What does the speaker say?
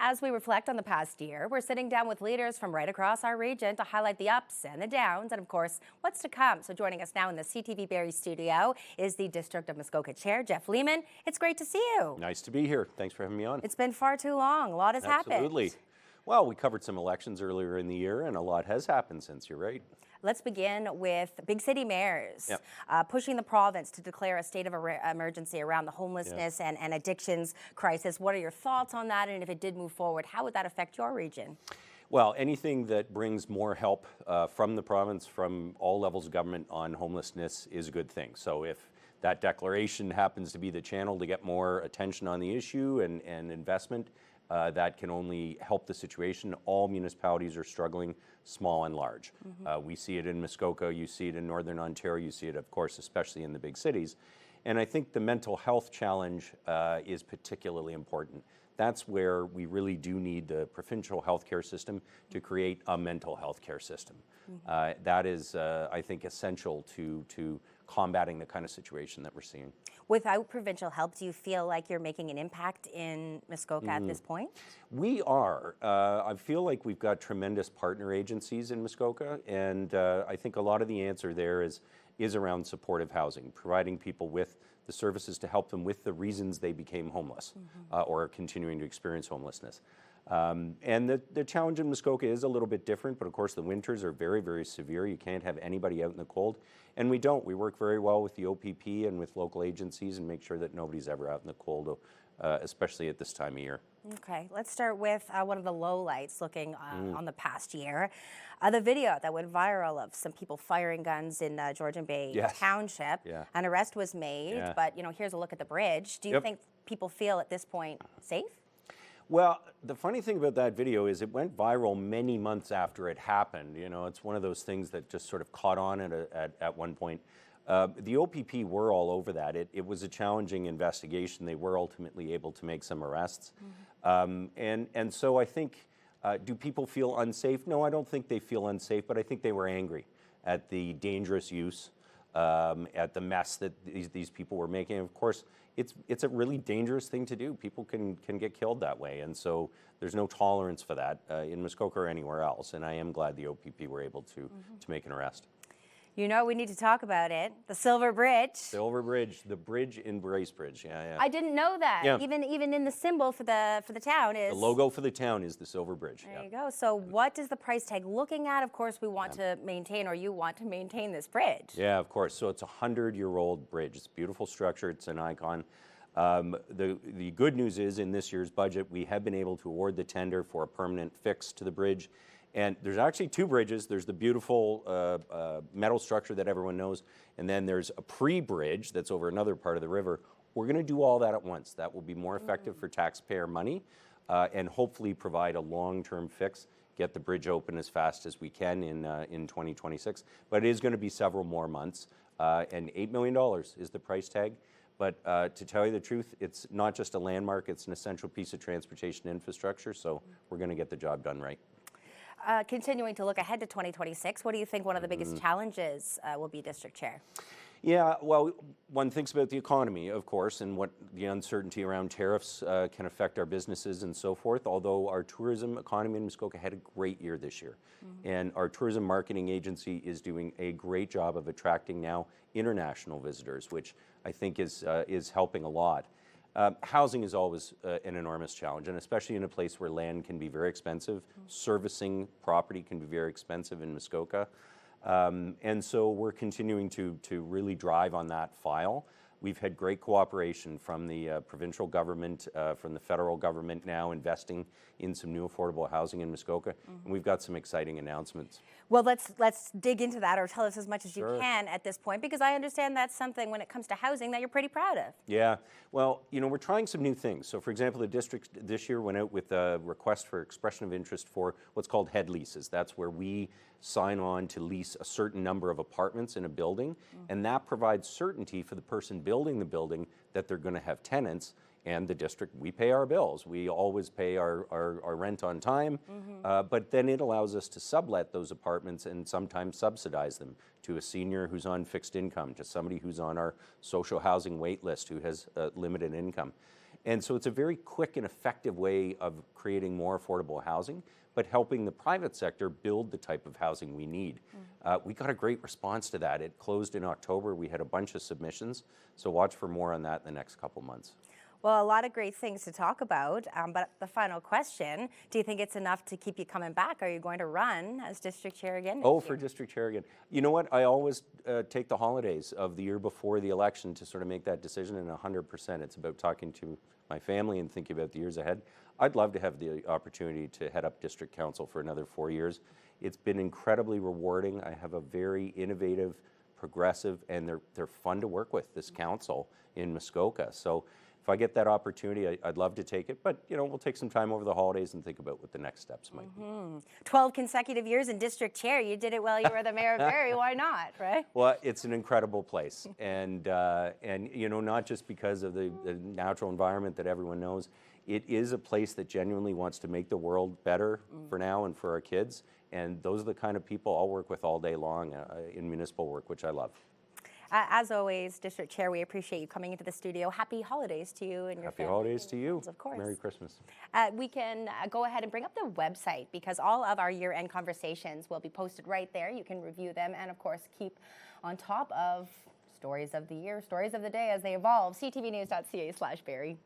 As we reflect on the past year, we're sitting down with leaders from right across our region to highlight the ups and the downs and, of course, what's to come. So joining us now in the CTV Barrie studio is the District of Muskoka Chair, Jeff Lehman. It's great to see you. Nice to be here. Thanks for having me on. It's been far too long. A lot has happened. Absolutely. Well, we covered some elections earlier in the year, and a lot has happened since, you're right. Let's begin with big city mayors pushing the province to declare a state of emergency around the homelessness and addictions crisis. What are your thoughts on that? And if it did move forward, how would that affect your region? Well, anything that brings more help from the province, from all levels of government on homelessness is a good thing. So if that declaration happens to be the channel to get more attention on the issue and investment, that can only help the situation. All municipalities are struggling, small and large. We see it in Muskoka, you see it in Northern Ontario, you see it, of course, especially in the big cities. And I think the mental health challenge is particularly important. That's where we really do need the provincial healthcare system to create a mental health care system. That is, I think, essential to combating the kind of situation that we're seeing. Without provincial help, do you feel like you're making an impact in Muskoka at this point? We are. I feel like we've got tremendous partner agencies in Muskoka, and I think a lot of the answer there is around supportive housing, providing people with the services to help them with the reasons they became homeless or are continuing to experience homelessness. And the challenge in Muskoka is a little bit different, but of course the winters are very, very severe. You can't have anybody out in the cold, and we don't. We work very well with the OPP and with local agencies and make sure that nobody's ever out in the cold, especially at this time of year. Okay, let's start with one of the lowlights looking on the past year. The video that went viral of some people firing guns in Georgian Bay Township. An arrest was made, but here's a look at the bridge. Do you think people feel at this point safe? Well, the funny thing about that video is it went viral many months after it happened. It's one of those things that just sort of caught on at one point. The OPP were all over that. It was a challenging investigation. They were ultimately able to make some arrests. And so I think, do people feel unsafe? No, I don't think they feel unsafe, but I think they were angry at the dangerous use, at the mess that these people were making. Of course, it's a really dangerous thing to do. People can get killed that way, and so there's no tolerance for that in Muskoka or anywhere else. And I am glad the OPP were able to make an arrest. We need to talk about it. The Silver Bridge. Silver Bridge, the bridge in Bracebridge. I didn't know that. Even in the symbol for the town is... The logo for the town is the Silver Bridge. There you go. So what is the price tag looking at? Of course, we want to maintain, or you want to maintain this bridge. Yeah, of course. So it's a 100-year-old bridge. It's a beautiful structure. It's an icon. The good news is in this year's budget, we have been able to award the tender for a permanent fix to the bridge. And there's actually two bridges. There's the beautiful metal structure that everyone knows, and then there's a pre-bridge that's over another part of the river. We're going to do all that at once. That will be more effective for taxpayer money and hopefully provide a long-term fix, get the bridge open as fast as we can in 2026. But it is going to be several more months, and $8 million is the price tag. But to tell you the truth, it's not just a landmark, it's an essential piece of transportation infrastructure, so we're going to get the job done right. Continuing to look ahead to 2026, what do you think one of the biggest challenges will be, District Chair? Yeah, well, one thinks about the economy, of course, and what the uncertainty around tariffs can affect our businesses and so forth, although our tourism economy in Muskoka had a great year this year. And our tourism marketing agency is doing a great job of attracting now international visitors, which I think is helping a lot. Housing is always an enormous challenge, and especially in a place where land can be very expensive. Servicing property can be very expensive in Muskoka. And so we're continuing to really drive on that file. We've had great cooperation from the provincial government, from the federal government now investing in some new affordable housing in Muskoka, and we've got some exciting announcements. Well, let's dig into that, or tell us as much as you can at this point, because I understand that's something when it comes to housing that you're pretty proud of. Yeah, well, we're trying some new things. So, for example, the district this year went out with a request for expression of interest for what's called head leases. That's where we sign on to lease a certain number of apartments in a building, and that provides certainty for the person building the building that they're going to have tenants. And the district, we pay our bills. We always pay our rent on time, but then it allows us to sublet those apartments and sometimes subsidize them to a senior who's on fixed income, to somebody who's on our social housing wait list who has limited income. And so it's a very quick and effective way of creating more affordable housing, but helping the private sector build the type of housing we need. We got a great response to that. It closed in October. We had a bunch of submissions, so watch for more on that in the next couple months. Well, a lot of great things to talk about, but the final question, do you think it's enough to keep you coming back? Are you going to run as district chair again? Oh, for district chair again. You know what? I always take the holidays of the year before the election to sort of make that decision, and 100%. It's about talking to my family and thinking about the years ahead. I'd love to have the opportunity to head up district council for another 4 years. It's been incredibly rewarding. I have a very innovative, progressive, and they're fun to work with, this council in Muskoka. So if I get that opportunity, I'd love to take it, but we'll take some time over the holidays and think about what the next steps might be. 12 consecutive years in district chair. You did it while you were the mayor of Barrie. Why not, right? Well, it's an incredible place, and not just because of the natural environment that everyone knows. It is a place that genuinely wants to make the world better for now and for our kids, and those are the kind of people I'll work with all day long in municipal work, which I love. As always, District Chair, we appreciate you coming into the studio. Happy holidays to you and your family. Happy holidays to you. Of course. Merry Christmas. We can go ahead and bring up the website because all of our year-end conversations will be posted right there. You can review them and, of course, keep on top of stories of the year, stories of the day as they evolve. ctvnews.ca/Barrie.